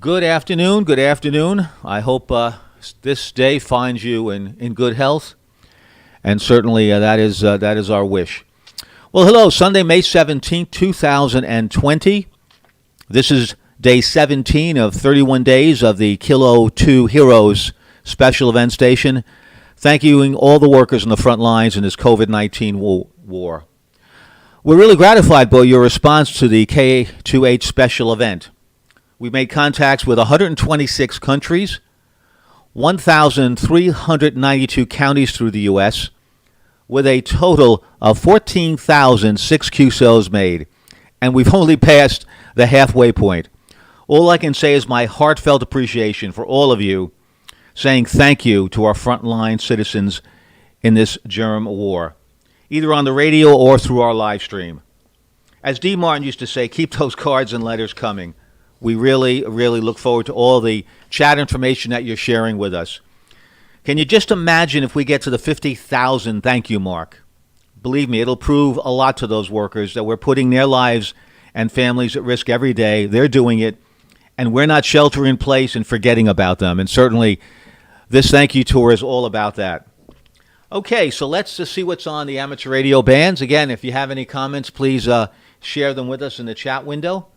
Good afternoon. Good afternoon. I hope this day finds you in good health, and certainly that is our wish. Well, hello. Sunday, May 17th, 2020. This is day 17 of 31 days of the Kilo 2 Heroes special event station. Thank you all the workers on the front lines in this COVID-19 war. We're really gratified by your response to the K2H special event. We made contacts with 126 countries, 1,392 counties through the U.S., with a total of 14,006 QSOs made, and we've only passed the halfway point. All I can say is my heartfelt appreciation for all of you, saying thank you to our frontline citizens in this germ war, either on the radio or through our live stream. As D. Martin used to say, keep those cards and letters coming. We really, really look forward to all the chat information that you're sharing with us. Can you just imagine if we get to the 50,000 thank you mark? Believe me, it'll prove a lot to those workers that we're putting their lives and families at risk every day. They're doing it, and we're not sheltering in place and forgetting about them. And certainly, this thank you tour is all about that. Okay, so let's just see what's on the amateur radio bands. Again, if you have any comments, please share them with us in the chat window.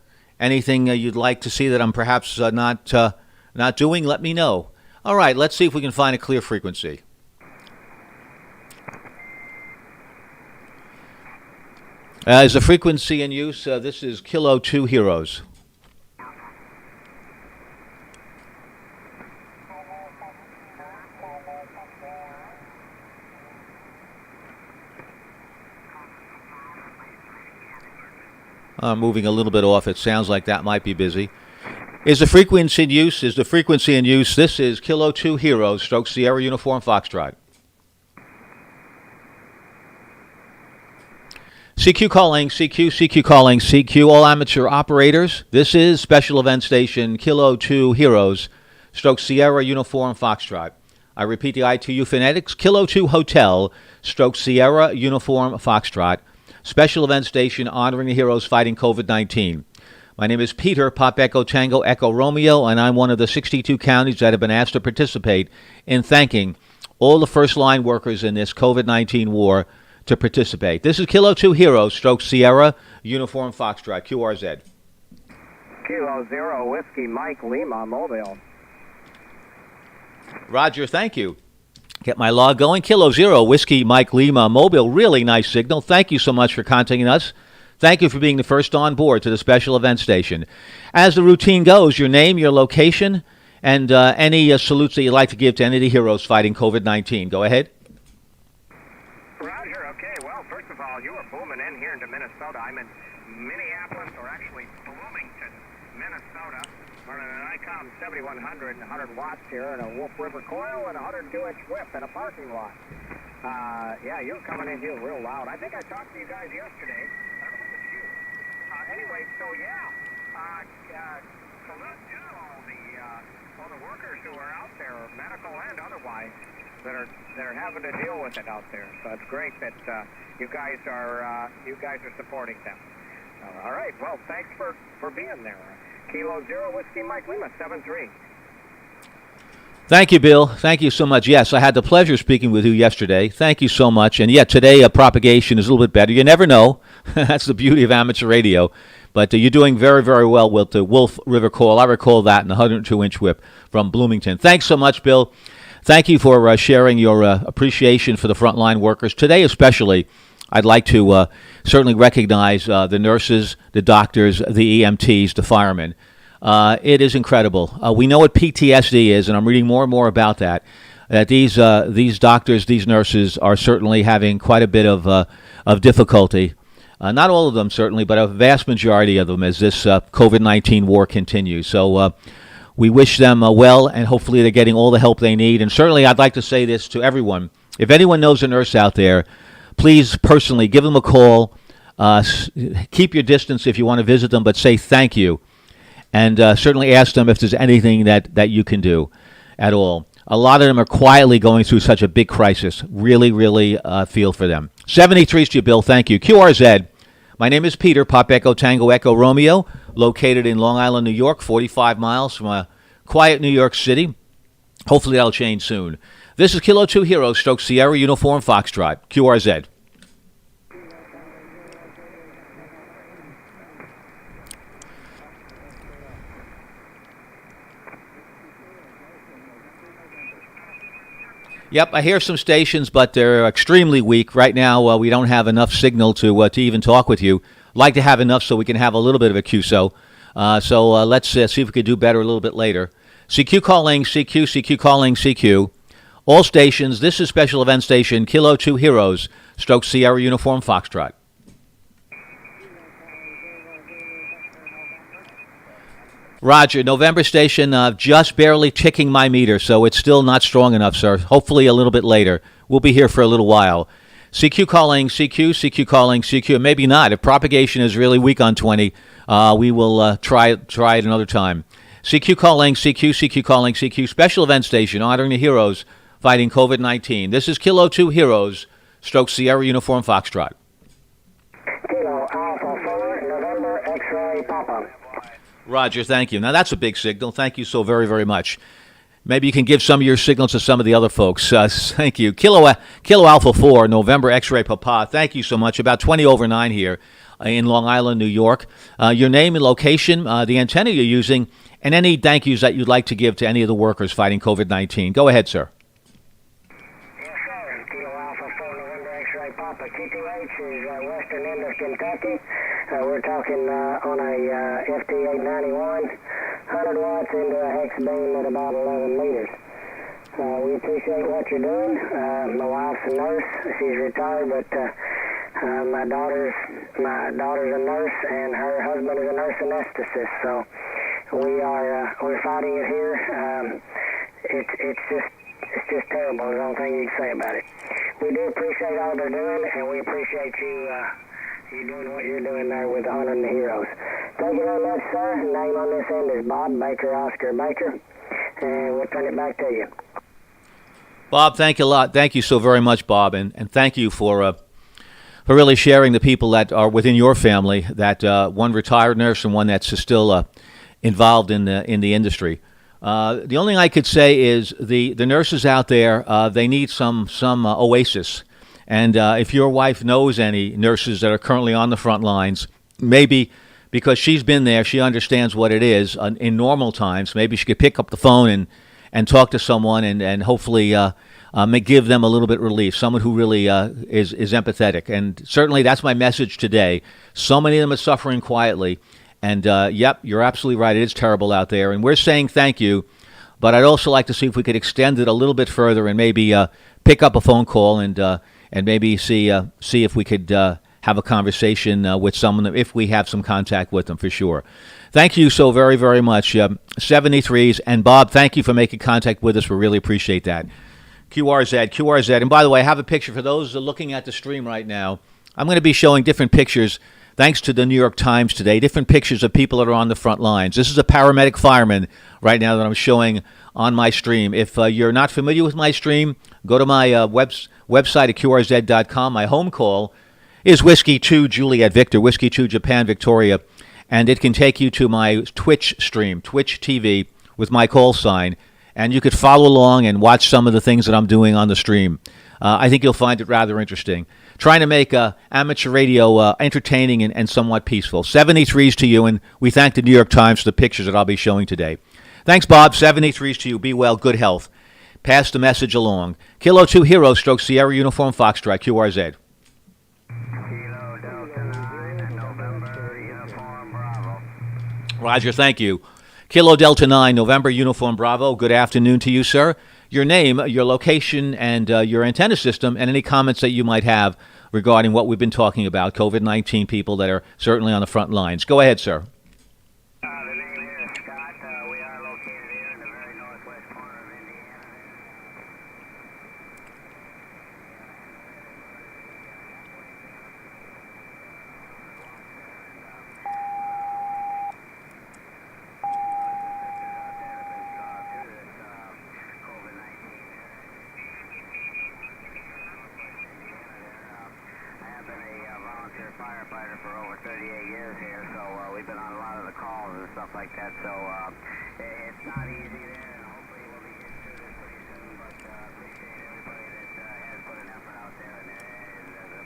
Anything you'd like to see that I'm perhaps not doing, let me know. All right, let's see if we can find a clear frequency. As a frequency in use, this is Kilo 2 Heroes. Moving a little bit off. It sounds like that might be busy. Is the frequency in use? This is Kilo 2 Heroes, stroke Sierra Uniform Foxtrot. CQ calling, CQ calling, CQ, all amateur operators. This is Special Event Station Kilo 2 Heroes, stroke Sierra Uniform Foxtrot. I repeat the ITU phonetics, Kilo 2 Hotel, stroke Sierra Uniform Foxtrot. Special event station honoring the heroes fighting COVID-19. My name is Peter, Pop Echo Tango Echo Romeo, and I'm one of the 62 counties that have been asked to participate in thanking all the first-line workers in this COVID-19 war to participate. This is Kilo 2 Heroes, stroke Sierra, Uniform Foxtrot, QRZ. Kilo 0, Whiskey Mike Lima, Mobile. Roger, thank you. Get my log going. Kilo 0, Whiskey Mike Lima, Mobile. Really nice signal. Thank you so much for contacting us. Thank you for being the first on board to the special event station. As the routine goes, your name, your location, and any salutes that you'd like to give to any of the heroes fighting COVID-19. Go ahead. Roger. Okay. Well, first of all, you are booming in here into Minnesota. I'm in Minneapolis, or actually Bloomington, Minnesota. Running an ICOM 7100 and 100 watts here, and a Wolf River coil, and a 102-inch whip in a parking lot. Yeah, you're coming in here real loud. I think I talked to you guys yesterday. I don't know if it's you. Anyway, so yeah, salute to all the workers who are out there, medical and otherwise, that are having to deal with it out there. So it's great that you guys are supporting them. All right. Well, thanks for being there. Kilo 0, Whiskey Mike Lima, 7-3. Thank you, Bill. Thank you so much. Yes, I had the pleasure of speaking with you yesterday. Thank you so much. And yeah, today propagation is a little bit better. You never know. That's the beauty of amateur radio. But you're doing very, very well with the Wolf River coil. I recall that in the 102-inch whip from Bloomington. Thanks so much, Bill. Thank you for sharing your appreciation for the frontline workers. Today especially, I'd like to certainly recognize the nurses, the doctors, the EMTs, the firemen. It is incredible. We know what PTSD is, and I'm reading more and more about that. That these doctors, these nurses are certainly having quite a bit of difficulty. Not all of them, certainly, but a vast majority of them as this COVID-19 war continues. So we wish them well, and hopefully they're getting all the help they need. And certainly I'd like to say this to everyone. If anyone knows a nurse out there, please personally give them a call. Keep your distance if you want to visit them, but say thank you. And certainly ask them if there's anything that you can do at all. A lot of them are quietly going through such a big crisis. Really, really feel for them. 73 to you, Bill. Thank you. QRZ. My name is Peter, Pop Echo Tango Echo Romeo, located in Long Island, New York, 45 miles from a quiet New York City. Hopefully that'll change soon. This is Kilo 2 Hero, Stroke Sierra Uniform Foxtrot, QRZ. Yep, I hear some stations, but they're extremely weak. Right now, we don't have enough signal to even talk with you. Like to have enough so we can have a little bit of a QSO. So let's see if we could do better a little bit later. CQ calling, CQ, CQ calling, CQ. All stations, this is Special Event Station, Kilo 2 Heroes, Stroke Sierra Uniform Foxtrot. Roger, November station, just barely ticking my meter, so it's still not strong enough, sir. Hopefully a little bit later. We'll be here for a little while. CQ calling, CQ, CQ calling, CQ. Maybe not. If propagation is really weak on 20, we will try it another time. CQ calling, CQ, CQ calling, CQ. Special event station honoring the heroes fighting COVID-19. This is Kilo 2 Heroes, Stroke Sierra Uniform Foxtrot. Kilo Alpha 4, November X-ray Papa. Roger, thank you. Now, that's a big signal. Thank you so very, very much. Maybe you can give some of your signals to some of the other folks. Thank you. Kilo Alpha 4, November X-ray Papa. Thank you so much. About 20 over 9 here in Long Island, New York. Your name and location, the antenna you're using, and any thank yous that you'd like to give to any of the workers fighting COVID-19. Go ahead, sir. Yes, sir. Kilo Alpha 4, November X-ray Papa. QTH is western end of Kentucky. We're talking on a FT891, 100 watts into a hex beam at about 11 meters. We appreciate what you're doing. My wife's a nurse. She's retired, but my daughter's a nurse, and her husband is a nurse anesthetist. So we're fighting it here. It's just terrible. There's the only thing you can say about it. We do appreciate all they're doing, and we appreciate you doing what you're doing there with honoring the heroes. Thank you very much, sir. Name on this end is Bob Baker, Oscar Baker, and we'll turn it back to you. Bob, thank you a lot. Thank you so very much, Bob, and thank you for really sharing the people that are within your family. That one retired nurse and one that's still involved in the industry. The only thing I could say is the nurses out there, they need some oasis. And if your wife knows any nurses that are currently on the front lines, maybe because she's been there, she understands what it is in normal times. Maybe she could pick up the phone and talk to someone and hopefully give them a little bit of relief, someone who really is empathetic. And certainly that's my message today. So many of them are suffering quietly. And, yep, you're absolutely right. It is terrible out there. And we're saying thank you. But I'd also like to see if we could extend it a little bit further and maybe pick up a phone call and maybe see if we could have a conversation with someone if we have some contact with them for sure. Thank you so very, very much. 73s. And, Bob, thank you for making contact with us. We really appreciate that. QRZ. And, by the way, I have a picture for those looking at the stream right now. I'm going to be showing different pictures. Thanks to the New York Times today, different pictures of people that are on the front lines. This is a paramedic fireman right now that I'm showing on my stream. If you're not familiar with my stream, go to my website at QRZ.com. My home call is Whiskey 2 Juliet Victor, Whiskey 2 Japan Victoria, and it can take you to my Twitch stream, Twitch TV, with my call sign, and you could follow along and watch some of the things that I'm doing on the stream. I think you'll find it rather interesting. Trying to make amateur radio entertaining and somewhat peaceful. 73s to you, and we thank the New York Times for the pictures that I'll be showing today. Thanks, Bob. 73s to you. Be well. Good health. Pass the message along. Kilo 2 Hero, Stroke Sierra Uniform Foxtrot, QRZ. Kilo Delta 9, November Uniform Bravo. Roger, thank you. Kilo Delta 9, November Uniform Bravo. Good afternoon to you, sir. Your name, your location, and your antenna system, and any comments that you might have regarding what we've been talking about, COVID-19 people that are certainly on the front lines. Go ahead, sir. The name here is Scott. We are located here in the very northwest corner of Indiana. firefighter for over 38 years here, so we've been on a lot of the calls and stuff like that. So it's not easy there, and hopefully we'll be getting through this pretty soon. But appreciate everybody that has put an effort out there and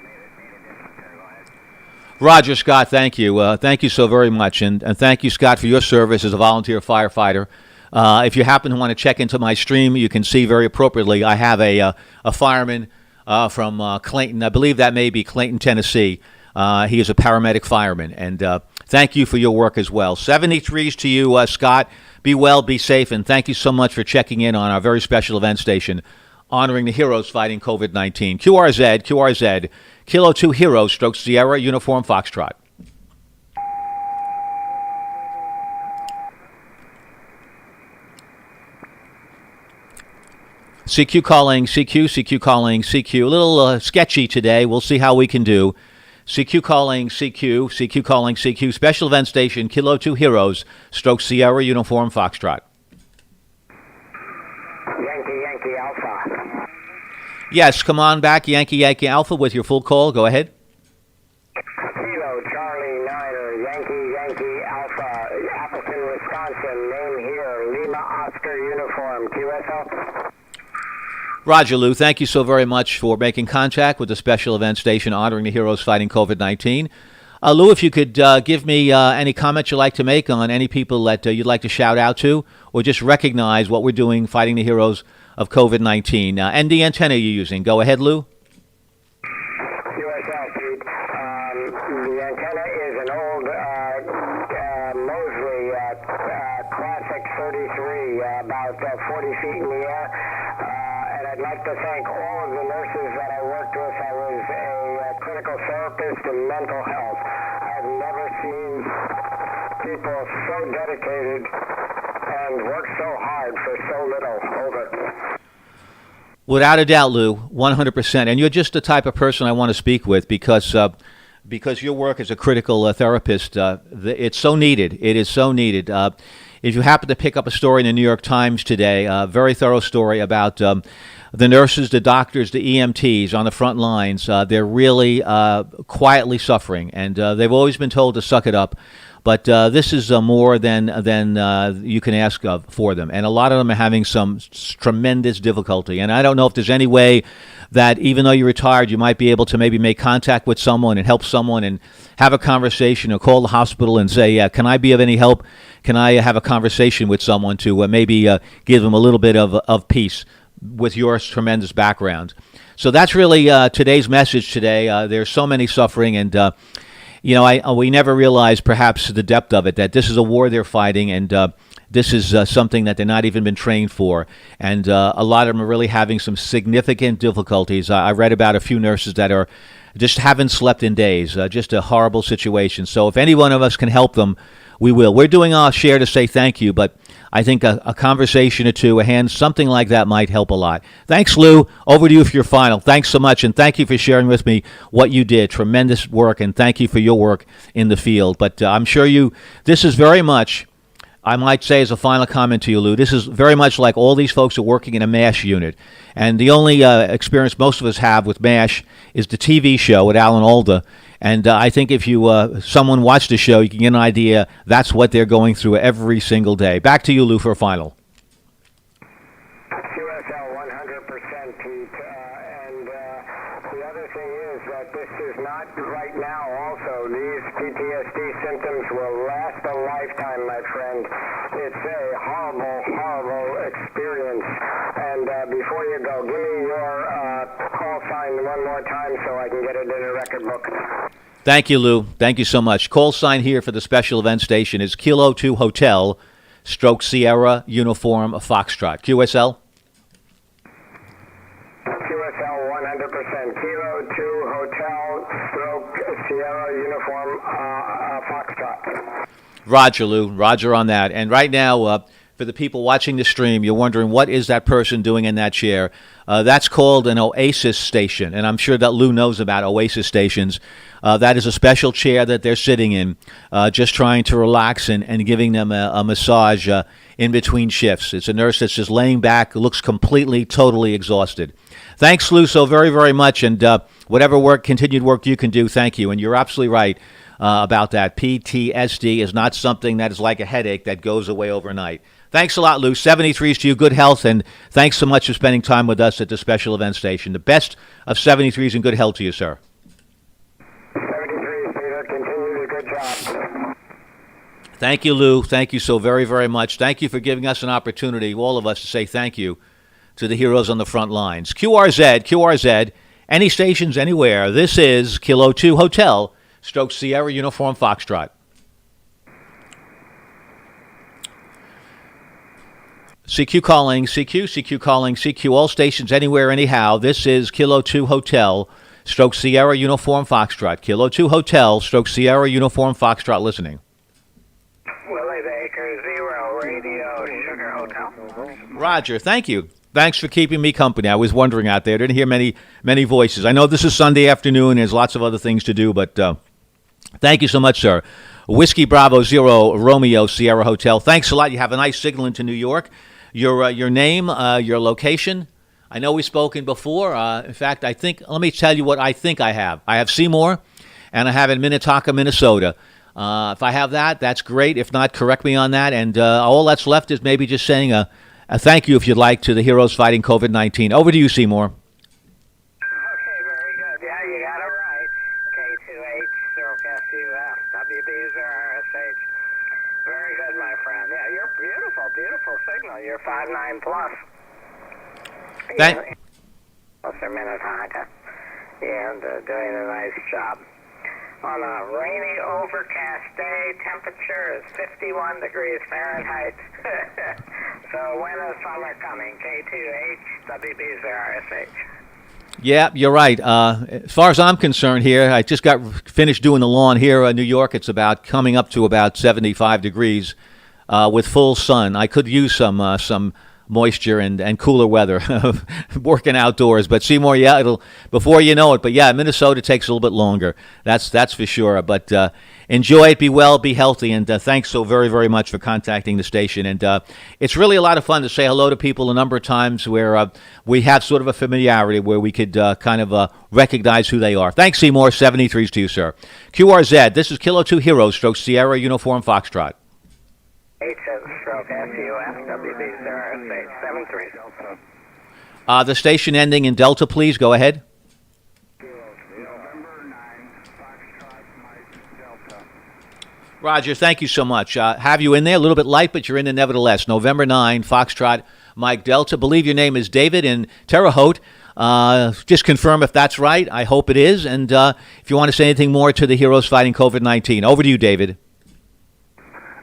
made a difference there. Go ahead. Roger, Scott, thank you. Thank you so very much. And thank you, Scott, for your service as a volunteer firefighter. If you happen to want to check into my stream, you can see very appropriately I have a fireman from Clayton. I believe that may be Clayton, Tennessee. He is a paramedic fireman. And thank you for your work as well. 73s to you, Scott. Be well, be safe, and thank you so much for checking in on our very special event station honoring the heroes fighting COVID-19. QRZ, Kilo 2 Heroes, Stroke Sierra, Uniform Foxtrot. CQ calling, CQ calling, CQ. A little sketchy today. We'll see how we can do. CQ calling, CQ calling, CQ. Special event station, Kilo 2 Heroes, Stroke Sierra, Uniform Foxtrot. Yankee Alpha. Yes, come on back, Yankee Alpha, with your full call. Go ahead. Kilo Charlie Niner, Yankee Alpha, Appleton, Wisconsin. Name here, Lima Oscar Uniform, QSL. Roger, Lou. Thank you so very much for making contact with the special event station honoring the heroes fighting COVID-19. Lou, if you could give me any comments you'd like to make on any people that you'd like to shout out to, or just recognize what we're doing fighting the heroes of COVID-19. And the antenna you're using. Go ahead, Lou. QSL, Pete. The antenna is an old Mosley Classic 33, about 40 feet in the air. And I'd like to thank all of the nurses that I worked with. I was a clinical therapist in mental health. I've never seen people so dedicated and work so hard for so little. Over. Without a doubt, Lou, 100%. And you're just the type of person I want to speak with because your work as a critical therapist, it's so needed. It is so needed. If you happen to pick up a story in the New York Times today, a very thorough story about the nurses, the doctors, the EMTs on the front lines, they're really quietly suffering, and they've always been told to suck it up. But this is more than you can ask of for them. And a lot of them are having some tremendous difficulty. And I don't know if there's any way that even though you're retired, you might be able to maybe make contact with someone and help someone and have a conversation or call the hospital and say, can I be of any help? Can I have a conversation with someone to maybe give them a little bit of peace with your tremendous background? So that's really today's message today. There's so many suffering, and we never realize perhaps the depth of it, that this is a war they're fighting, and this is something that they're not even been trained for. And a lot of them are really having some significant difficulties. I read about a few nurses that are just haven't slept in days, just a horrible situation. So if any one of us can help them, we will. We're doing our share to say thank you, but I think a conversation or two, a hand, something like that might help a lot. Thanks, Lou. Over to you for your final. Thanks so much, and thank you for sharing with me what you did. Tremendous work, and thank you for your work in the field. But I'm sure this is very much, I might say as a final comment to you, Lou, this is very much like all these folks are working in a MASH unit. And the only experience most of us have with MASH is the TV show with Alan Alda. And I think if someone watched the show, you can get an idea that's what they're going through every single day. Back to you, Lou, for a final. QSL 100%, Pete. And the other thing is that this is not right now also. These PTSD symptoms will last a lifetime, my friend. It's a horrible, horrible experience. And before you go, give me your call sign one more time so I can get it in a record book. Thank you, Lou. Thank you so much. Call sign here for the special event station is Kilo 2 Hotel, Stroke Sierra, Uniform Foxtrot. QSL? QSL 100%. Kilo 2 Hotel, Stroke Sierra, Uniform Foxtrot. Roger, Lou. Roger on that. And right now, for the people watching the stream, you're wondering what is that person doing in that chair. That's called an Oasis station, and I'm sure that Lou knows about Oasis stations. That is a special chair that they're sitting in, just trying to relax and giving them a massage in between shifts. It's a nurse that's just laying back, looks completely, totally exhausted. Thanks, Lou, so very, very much. And whatever continued work you can do, thank you. And you're absolutely right about that. PTSD is not something that is like a headache that goes away overnight. Thanks a lot, Lou. 73s to you, good health, and thanks so much for spending time with us at the special event station. The best of 73s and good health to you, sir. 73, Peter. Continue the good job. Thank you, Lou. Thank you so very, very much. Thank you for giving us an opportunity, all of us, to say thank you to the heroes on the front lines. QRZ, any stations, anywhere. This is Kilo 2 Hotel, Stroke Sierra Uniform Foxtrot. CQ calling, CQ calling, CQ, all stations, anywhere, anyhow. This is Kilo 2 Hotel, Stroke Sierra Uniform Foxtrot. Kilo 2 Hotel, Stroke Sierra Uniform Foxtrot listening. Willie Baker, 0, Radio, Sugar Hotel. Roger, thank you. Thanks for keeping me company. I was wondering out there. Didn't hear many voices. I know this is Sunday afternoon. There's lots of other things to do, but thank you so much, sir. Whiskey Bravo 0, Romeo, Sierra Hotel. Thanks a lot. You have a nice signal into New York. Your name, your location. I know we've spoken before. In fact, let me tell you what I think I have. I have Seymour, and I have in Minnetonka, Minnesota. If I have that, that's great. If not, correct me on that. And all that's left is maybe just saying a thank you, if you'd like, to the heroes fighting COVID-19. Over to you, Seymour. Okay, very good. Yeah, you got it right. K2H, Stroke FUF, WB0RSH. Very good, my friend. Yeah, you're beautiful signal. You're 5.9 plus. Plus or Minnetonka. And doing a nice job. On a rainy, overcast day, temperature is 51 degrees Fahrenheit. So when is summer coming? K2H, WB0RSH. Yeah, you're right. As far as I'm concerned here, I just got finished doing the lawn here in New York. It's about coming up to about 75 degrees with full sun. I could use some moisture and cooler weather working outdoors. But Seymour, yeah, it'll before you know it. But yeah, Minnesota takes a little bit longer. That's for sure. But enjoy it, be well, be healthy, and thanks so very, very much for contacting the station. And it's really a lot of fun to say hello to people a number of times where we have sort of a familiarity where we could kind of recognize who they are. Thanks, Seymour. 73s to you, sir. QRZ, this is Kilo 2 Heroes, Stroke Sierra Uniform Foxtrot. H Stroke FUF, WB0RSH, 73. The station ending in Delta, please. Go ahead. November 9, Foxtrot, Mike, Delta. Roger, thank you so much. Have you in there? A little bit light, but you're in there nevertheless. November 9, Foxtrot, Mike Delta. Believe your name is David in Terre Haute. Just confirm if that's right. I hope it is. And if you want to say anything more to the heroes fighting COVID-19. Over to you, David.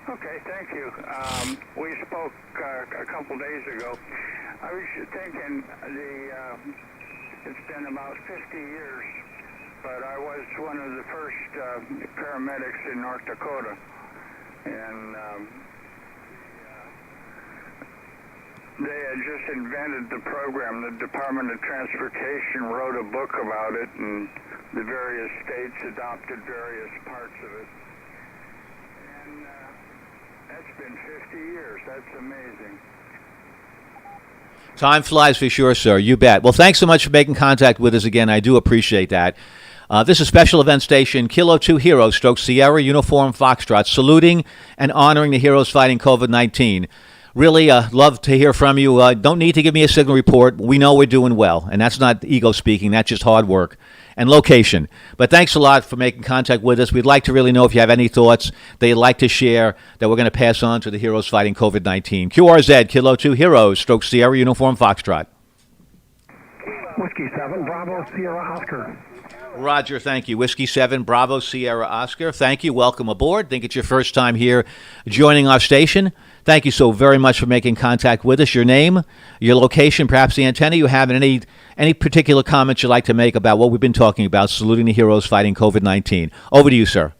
Okay, thank you. We spoke a couple days ago. I was thinking it's been about 50 years, but I was one of the first paramedics in North Dakota, and they had just invented the program. The Department of Transportation wrote a book about it, and the various states adopted various parts of it. And that's been 50 years. That's amazing. Time flies for sure, sir. You bet. Well, thanks so much for making contact with us again. I do appreciate that. This is Special Event Station, Kilo 2 Heroes, Stroke Sierra Uniform Foxtrot, saluting and honoring the heroes fighting COVID-19. Really love to hear from you. Don't need to give me a signal report. We know we're doing well, and that's not ego speaking. That's just hard work and location. But thanks a lot for making contact with us. We'd like to really know if you have any thoughts that you'd like to share that we're going to pass on to the heroes fighting COVID-19. QRZ, Kilo 2 Heroes, Stroke Sierra Uniform Foxtrot. Whiskey 7, Bravo, Sierra, Oscar. Roger, thank you. Whiskey 7, Bravo, Sierra, Oscar. Thank you. Welcome aboard. Think it's your first time here joining our station. Thank you so very much for making contact with us. Your name, your location, perhaps the antenna you have, and any particular comments you'd like to make about what we've been talking about, saluting the heroes fighting COVID-19. Over to you, sir.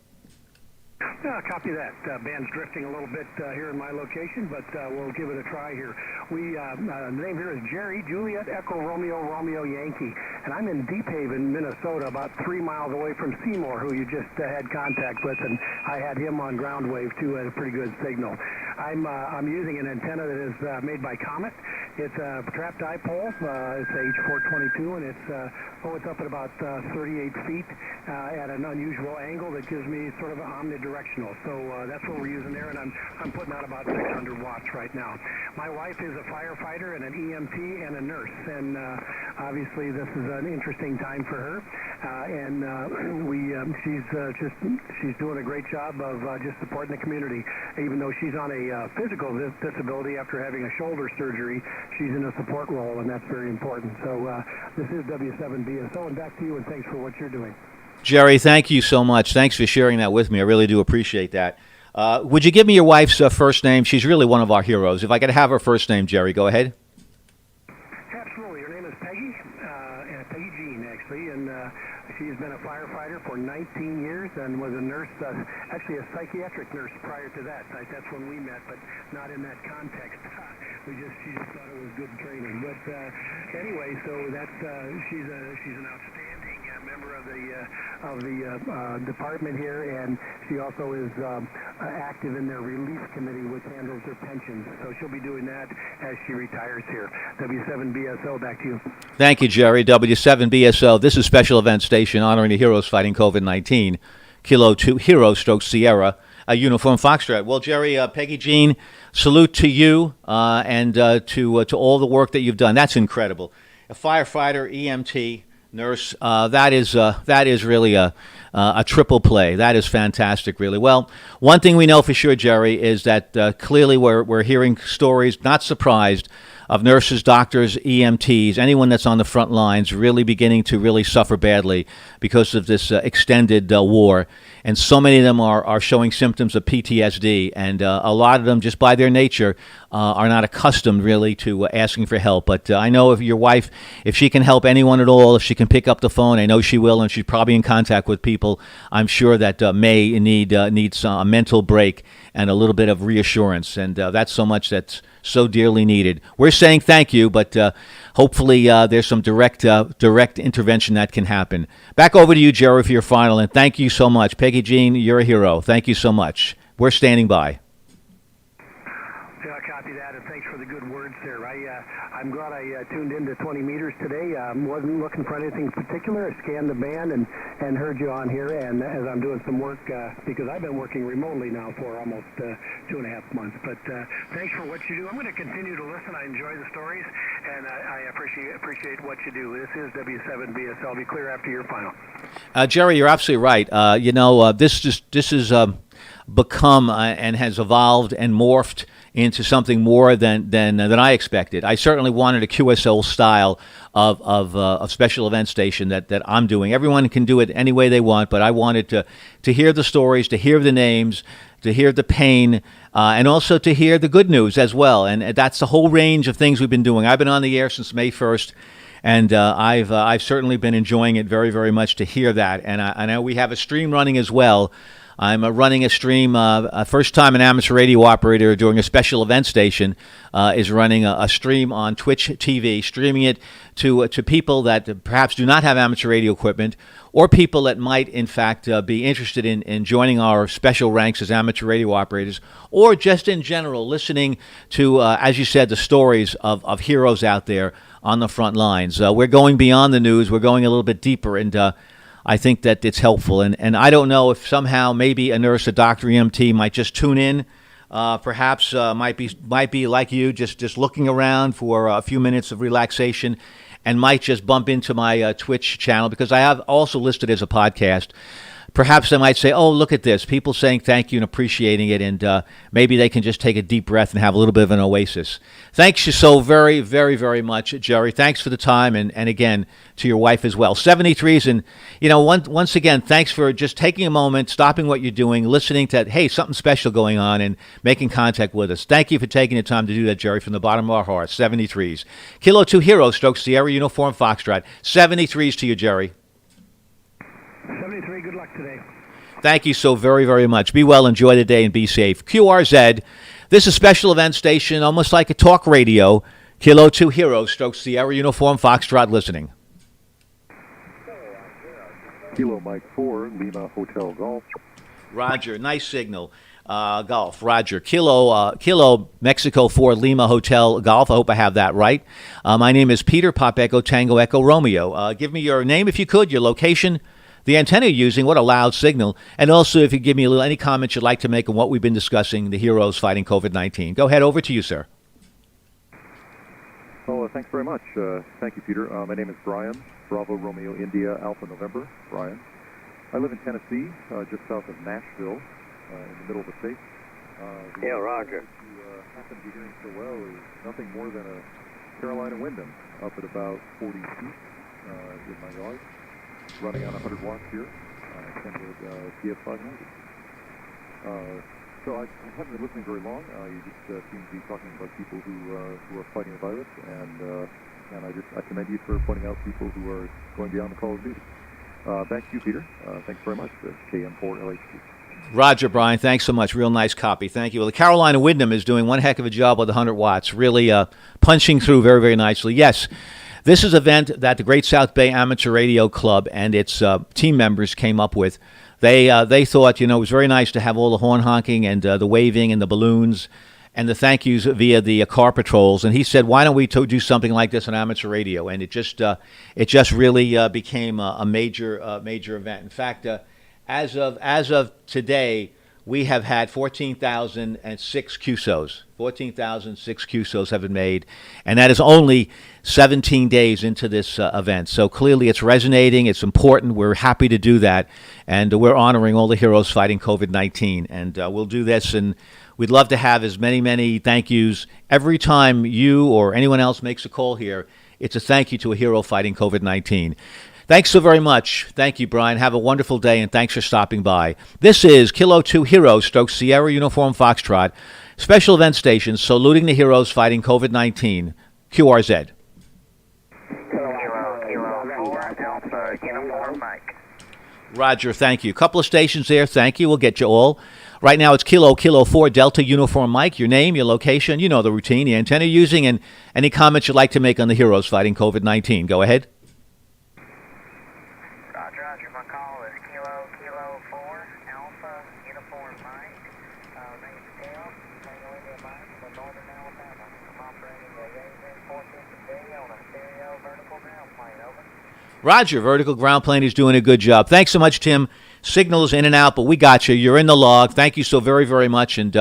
Copy that. Band's drifting a little bit here in my location, but we'll give it a try here. The name here is Jerry, Juliet, Echo, Romeo, Romeo, Yankee, and I'm in Deep Haven, Minnesota, about 3 miles away from Seymour, who you just had contact with, and I had him on ground wave, too, at a pretty good signal. I'm using an antenna that is made by Comet. It's a trap dipole. It's H422, and it's up at about 38 feet at an unusual angle that gives me sort of an omnidirectional. So that's what we're using there, and I'm putting out about 600 watts right now. My wife is a firefighter and an EMT and a nurse, and obviously this is an interesting time for her. She's doing a great job of just supporting the community. Even though she's on a physical disability after having a shoulder surgery, she's in a support role, and that's very important. So this is W7BSO, and back to you, and thanks for what you're doing. Jerry, thank you so much. Thanks for sharing that with me. I really do appreciate that. Would you give me your wife's first name? She's really one of our heroes. If I could have her first name, Jerry, go ahead. Absolutely. Her name is Peggy, Peggy Jean, actually, and she's been a firefighter for 19 years and was a nurse, actually a psychiatric nurse prior to that. That's when we met, but not in that context. She just thought it was good training. But anyway, so she's an outstanding member of the department here, and she also is active in their relief committee, which handles their pensions. So she'll be doing that as she retires here. W7BSO, back to you. Thank you, Jerry. W7BSO. This is Special Event Station honoring the heroes fighting COVID-19. Kilo 2 Hero / Sierra, a Uniform Foxtrot. Well, Jerry, Peggy Jean, salute to you and to all the work that you've done. That's incredible. A firefighter, EMT, nurse. That is really a triple play. That is fantastic, really. Well, one thing we know for sure, Jerry, is that clearly we're hearing stories, not surprised, of nurses, doctors, EMTs, anyone that's on the front lines really beginning to really suffer badly because of this extended war. And so many of them are showing symptoms of PTSD, and a lot of them, just by their nature, are not accustomed really to asking for help. But I know if your wife, if she can help anyone at all, if she can pick up the phone, I know she will, and she's probably in contact with people, I'm sure that may needs a mental break and a little bit of reassurance, and that's so much that's so dearly needed. We're saying thank you, but hopefully there's some direct intervention that can happen. Back over to you, Jerry, for your final, and thank you so much. Peggy Jean, you're a hero. Thank you so much. We're standing by. Yeah, I copy that, and thanks for the good words there. I'm glad I tuned in to 20 meters today. Wasn't looking for anything particular. I scanned the band and heard you on here, and as I'm doing some work, because I've been working remotely now for almost 2.5 months. But thanks for what you do. I'm going to continue to listen. I enjoy the stories, and I appreciate what you do. This is W7BSL. I'll be clear after your final. Jerry, you're absolutely right. This is become and has evolved and morphed into something more than I expected. I certainly wanted a QSL style of special event station that I'm doing. Everyone can do it any way they want, but I wanted to hear the stories, to hear the names, to hear the pain, and also to hear the good news as well. And that's the whole range of things we've been doing. I've been on the air since May 1st. And I've certainly been enjoying it very, very much to hear that. And I know we have a stream running as well. I'm running a stream. First time an amateur radio operator doing a special event station is running a stream on Twitch TV, streaming it to people that perhaps do not have amateur radio equipment, or people that might, in fact, be interested in joining our special ranks as amateur radio operators, or just in general listening to, as you said, the stories of heroes out there on the front lines. We're going beyond the news. We're going a little bit deeper, and I think that it's helpful. And I don't know if somehow maybe a nurse, a doctor, EMT might just tune in. Perhaps might be like you, just looking around for a few minutes of relaxation, and might just bump into my Twitch channel, because I have also listed as a podcast. Perhaps they might say, oh, look at this. People saying thank you and appreciating it, and maybe they can just take a deep breath and have a little bit of an oasis. Thanks you so very, very, very much, Jerry. Thanks for the time, and again, to your wife as well. 73s, and, once again, thanks for just taking a moment, stopping what you're doing, listening to, hey, something special going on, and making contact with us. Thank you for taking the time to do that, Jerry, from the bottom of our hearts. 73s. Kilo 2 Hero / Sierra Uniform Foxtrot. 73s to you, Jerry. 73, good luck today. Thank you so very, very much. Be well, enjoy the day, and be safe. QRZ, this is Special Event Station, almost like a talk radio. Kilo 2 Hero / Sierra Uniform Foxtrot listening. Kilo Mike 4, Lima Hotel Golf. Roger, nice signal. Golf, Roger. Kilo Mexico 4 Lima Hotel Golf. I hope I have that right. My name is Peter, Pop Echo Tango Echo Romeo. Give me your name if you could, your location, the antenna you're using, what a loud signal, and also if you give me any comments you'd like to make on what we've been discussing, the heroes fighting COVID-19. Go ahead, over to you, sir. Oh, thanks very much. Thank you, Peter. My name is Brian, Bravo Romeo India Alpha November, Brian. I live in Tennessee, just south of Nashville, in the middle of the state. Roger. You happen to be hearing so well is nothing more than a Carolina Wyndham up at about 40 feet in my yard, running on 100 watts here, Kenwood TF590. So I haven't been listening very long. You just seem to be talking about people who are fighting the virus, and I commend you for pointing out people who are going beyond the call of duty. Thank you, Peter. Thanks very much. KM4LHC. Roger, Brian. Thanks so much. Real nice copy. Thank you. Well, the Carolina Wyndham is doing one heck of a job with 100 watts, really punching through very, very nicely. Yes, this is an event that the Great South Bay Amateur Radio Club and its team members came up with. They thought, it was very nice to have all the horn honking and the waving and the balloons and the thank yous via the car patrols. And he said, why don't we do something like this on amateur radio? And it just really became a major event. In fact, as of today, we have had 14,006 QSOs. 14,006 QSOs have been made, and that is only 17 days into this event. So clearly it's resonating, it's important, we're happy to do that, and we're honoring all the heroes fighting COVID-19. And we'll do this, and we'd love to have as many thank yous. Every time you or anyone else makes a call here, it's a thank you to a hero fighting COVID-19. Thanks so very much. Thank you, Brian. Have a wonderful day, and thanks for stopping by. This is Kilo 2 Hero / Sierra Uniform Foxtrot, special event station saluting the heroes fighting COVID-19, QRZ. Roger, thank you. Couple of stations there. Thank you. We'll get you all. Right now it's Kilo 4 Delta Uniform Mike. Your name, your location, you know the routine, the antenna you're using, and any comments you'd like to make on the heroes fighting COVID-19. Go ahead. Roger, my call is Kilo 4 Alpha Uniform Mike. Name's Tim, Tango India Mike from Northern Alabama. I'm operating a AZ-450 on a stereo vertical ground plane, over. Roger, vertical ground plane is doing a good job. Thanks so much, Tim. Signals in and out, but we got you. You're in the log. Thank you so very, very much, and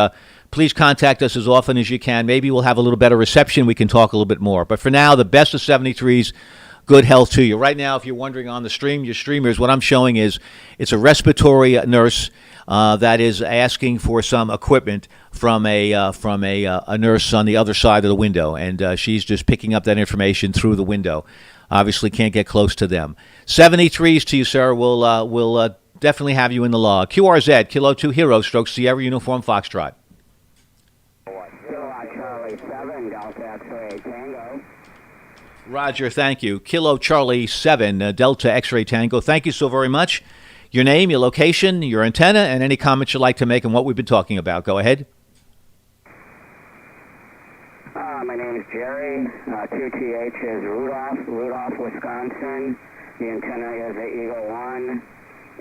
please contact us as often as you can. Maybe we'll have a little better reception. We can talk a little bit more. But for now, the best of 73s. Good health to you. Right now, if you're wondering on the stream, your streamers, what I'm showing is it's a respiratory nurse that is asking for some equipment from a nurse on the other side of the window, and she's just picking up that information through the window. Obviously, can't get close to them. 73s to you, sir. We'll definitely have you in the log. QRZ, Kilo 2 Hero / Sierra Uniform Foxtrot. Charlie 7, Delta X-Ray Tango. Roger, thank you. Kilo Charlie 7, Delta X-Ray Tango. Thank you so very much. Your name, your location, your antenna, and any comments you'd like to make on what we've been talking about. Go ahead. My name is Jerry. 2TH is Rudolph, Wisconsin. The antenna is a Eagle 1,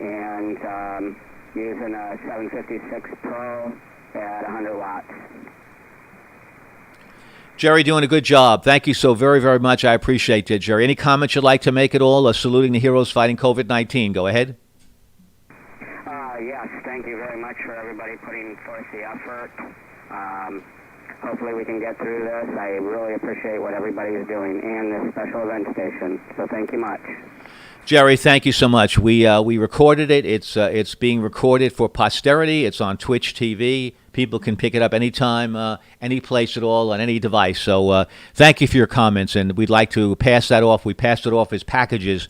and using a 756 Pro at 100 watts. Jerry, doing a good job. Thank you so very, very much. I appreciate it, Jerry. Any comments you'd like to make at all? Saluting the heroes fighting COVID-19. Go ahead. Yes, thank you very much for everybody putting forth the effort. Hopefully we can get through this. I really appreciate what everybody is doing and this special event station. So thank you much. Jerry, thank you so much. We recorded it. It's being recorded for posterity. It's on Twitch TV. People can pick it up anytime, any place at all, on any device. So thank you for your comments, and we'd like to pass that off. We passed it off as packages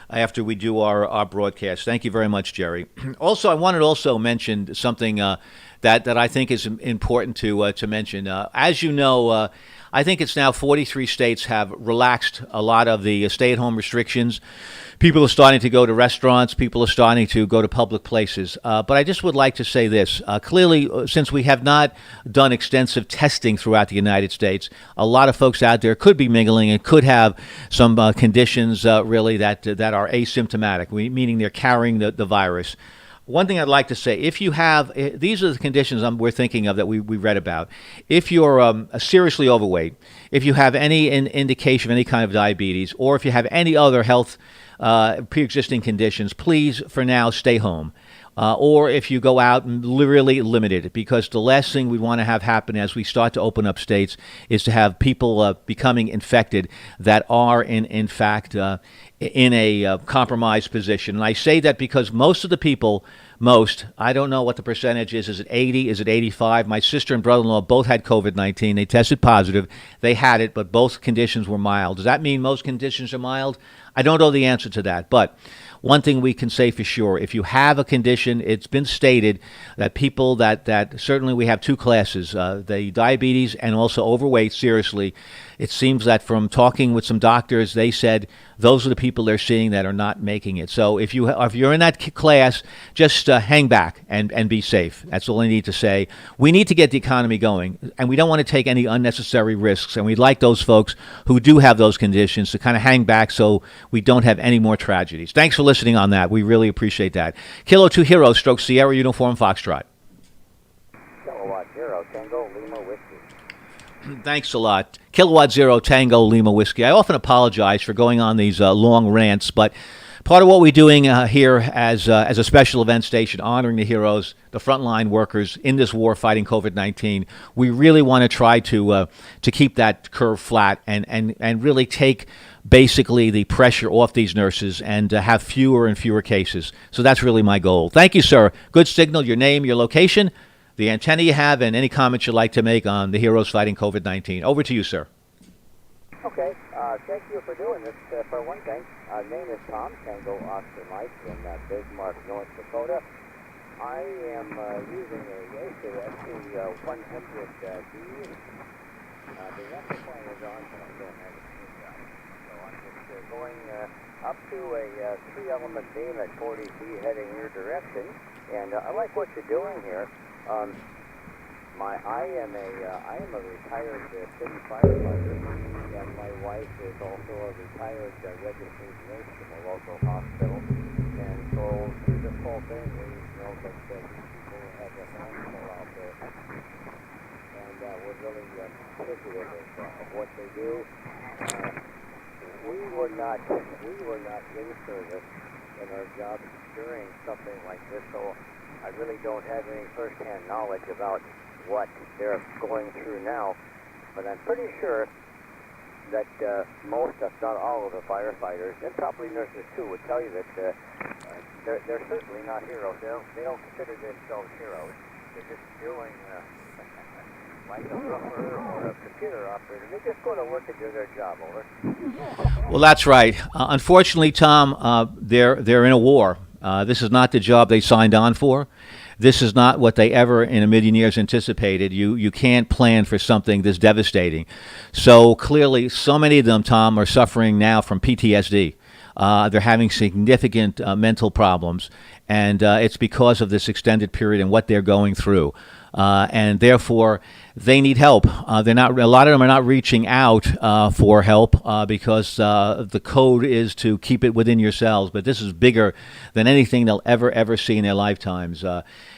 after we do our broadcast. Thank you very much, Jerry. Also, I wanted to also mention something that I think is important to mention. As you know, I think it's now 43 states have relaxed a lot of the stay-at-home restrictions. People are starting to go to restaurants. People are starting to go to public places. But I just would like to say this. Clearly, since we have not done extensive testing throughout the United States, a lot of folks out there could be mingling and could have some conditions really that are asymptomatic, meaning they're carrying the virus. One thing I'd like to say, if you have, these are the conditions we're thinking of that we read about. If you're seriously overweight, if you have any indication of any kind of diabetes, or if you have any other health pre-existing conditions, please, for now, stay home. Or if you go out, really limit it, because the last thing we want to have happen as we start to open up states is to have people becoming infected that are, in fact, in a compromised position. And I say that because most of the people, I don't know what the percentage is it 80, is it 85? My sister and brother-in-law both had COVID-19. They tested positive. They had it, but both conditions were mild. Does that mean most conditions are mild? I don't know the answer to that, but one thing we can say for sure, if you have a condition, it's been stated that people that certainly we have two classes, the diabetes and also overweight, seriously. It seems that from talking with some doctors, they said those are the people they're seeing that are not making it. So if you're in that class, just hang back and be safe. That's all I need to say. We need to get the economy going, and we don't want to take any unnecessary risks. And we'd like those folks who do have those conditions to kind of hang back so we don't have any more tragedies. Thanks for listening on that. We really appreciate that. Kilo 2 Hero stroke Sierra Uniform Foxtrot. Kilowatt Zero Tango Lima Whiskey. Thanks a lot. Kilowatt Zero Tango Lima Whiskey. I often apologize for going on these long rants, but part of what we're doing here as a special event station, honoring the heroes, the frontline workers in this war fighting COVID-19, we really want to try to keep that curve flat and really take basically the pressure off these nurses and have fewer and fewer cases. So that's really my goal. Thank you, sir. Good signal, your name, your location, the antenna you have, and any comments you'd like to make on the heroes fighting COVID-19. Over to you, sir. Okay, thank you for doing this. For one thing, name is Tom, Tango Oscar Mike in Bismarck, North Dakota. I am using a ACS 100D. The amplifier is on, but I don't have it tuned up. So I'm just going up to a 3-element beam at 40 feet heading your direction. And I like what you're doing here. I am a retired city firefighter, and my wife is also a retired registered nurse from a local hospital. And so through this whole thing, we know that these people have a handful out there, and we're really appreciative of what they do. We were not in service in our jobs during something like this, so I really don't have any first-hand knowledge about what they're going through now, but I'm pretty sure that most, if not all, of the firefighters, and probably nurses too, would tell you that they're certainly not heroes. They don't consider themselves heroes. They're just doing like a roofer or a computer operator. They just go to work and do their job. Over. Well, that's right. Unfortunately, Tom, they're in a war. This is not the job they signed on for. This is not what they ever in a million years anticipated. You can't plan for something this devastating. So clearly, so many of them, Tom, are suffering now from PTSD. They're having significant mental problems, and it's because of this extended period and what they're going through. And therefore, they need help. They're not. A lot of them are not reaching out for help because the code is to keep it within yourselves. But this is bigger than anything they'll ever see in their lifetimes.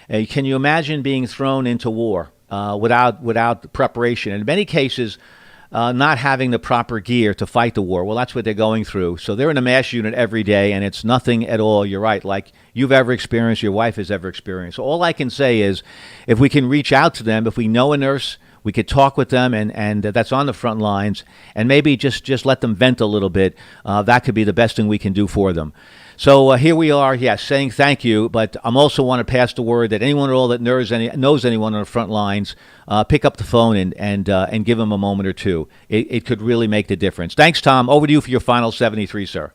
Can you imagine being thrown into war without preparation? In many cases, not having the proper gear to fight the war. Well, that's what they're going through. So they're in a mass unit every day, and it's nothing at all, you're right, like you've ever experienced, your wife has ever experienced. So all I can say is if we can reach out to them, if we know a nurse, we could talk with them, and that's on the front lines, and maybe just let them vent a little bit. That could be the best thing we can do for them. So here we are, yes, saying thank you, but I'm also want to pass the word that anyone at all that knows anyone on the front lines, pick up the phone and give them a moment or two. It could really make the difference. Thanks, Tom. Over to you for your final 73, sir.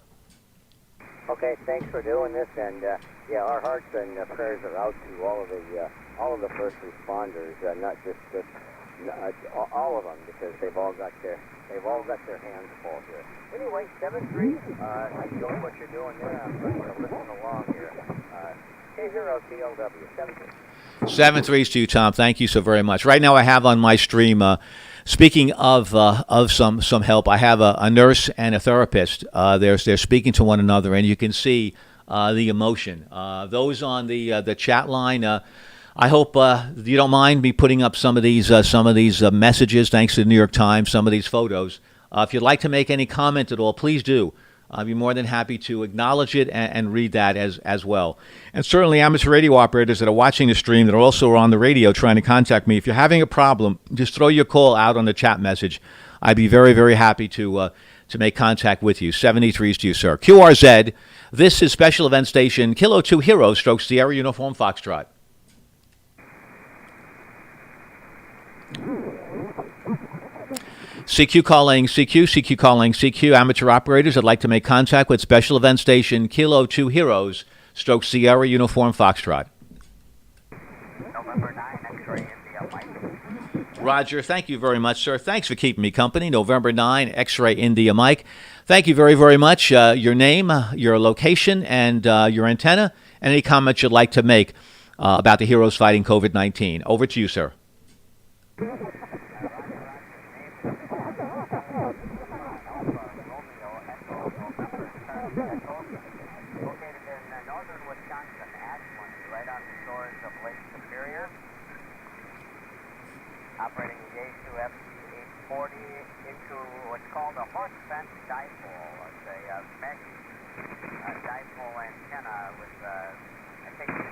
Okay, thanks for doing this, and our hearts and prayers are out to all of the first responders, not just all of them, because they've all got their hands full here. Anyway, 7-3, I enjoy what you're doing there. I'm going to listen along here. K0TLW, 7-3. 7-3s to you, Tom. Thank you so very much. Right now I have on my stream, speaking of some help, I have a nurse and a therapist. They're speaking to one another, and you can see the emotion. Those on the chat line, I hope you don't mind me putting up some of these messages. Thanks to the New York Times, some of these photos. If you'd like to make any comment at all, please do. I'd be more than happy to acknowledge it and read that as well. And certainly amateur radio operators that are watching the stream that are also on the radio trying to contact me, if you're having a problem, just throw your call out on the chat message. I'd be very, very happy to make contact with you. 73s to you, sir. QRZ, this is Special Event Station Kilo 2 Hero Stroke Sierra Uniform Foxtrot. CQ calling CQ, CQ calling CQ. Amateur operators that'd like to make contact with Special Event Station Kilo 2 Heroes, Stroke Sierra Uniform Foxtrot. November 9, X-ray India, Mike. Roger, thank you very much, sir. Thanks for keeping me company. November 9, X-ray India, Mike. Thank you very, very much. Your name, your location, and your antenna, and any comments you'd like to make about the heroes fighting COVID-19. Over to you, sir. Operating the A2FT-840 into what's called a horse fence dipole. It's a mesh dipole antenna with, I think, 15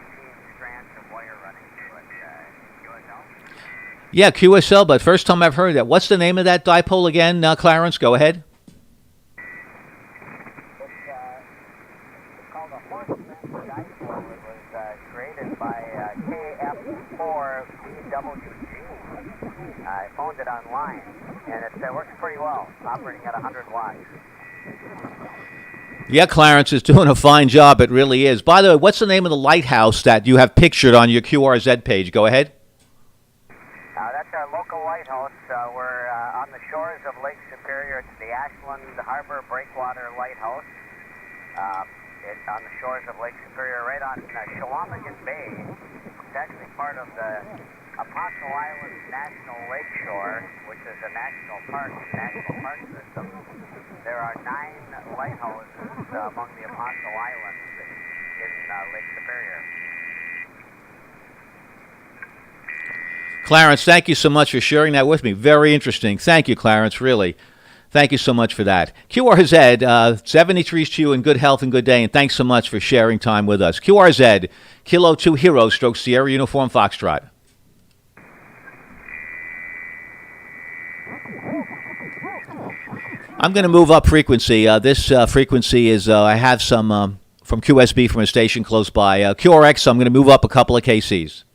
strands of wire running through it. QSL? Yeah, QSL, but first time I've heard that. What's the name of that dipole again, Clarence? Go ahead. It's called a horse fence dipole. It was created by KF4BWG. I phoned it online, and it works pretty well, operating at 100 watts. Yeah, Clarence is doing a fine job. It really is. By the way, what's the name of the lighthouse that you have pictured on your QRZ page? Go ahead. That's our local lighthouse. We're on the shores of Lake Superior. It's the Ashland Harbor Breakwater Lighthouse. It's on the shores of Lake Superior, right on Chequamegon Bay. It's actually part of the Apostle Island National Lakeshore, which is a national park system. There are 9 lighthouses among the Apostle Islands in Lake Superior. Clarence, thank you so much for sharing that with me. Very interesting. Thank you, Clarence, really. Thank you so much for that. QRZ, 73s to you in good health and good day, and thanks so much for sharing time with us. QRZ, Kilo 2 Hero, Stroke Sierra Uniform Foxtrot. I'm going to move up frequency. This frequency is, I have some from QSB from a station close by. QRX, so I'm going to move up a couple of KCs.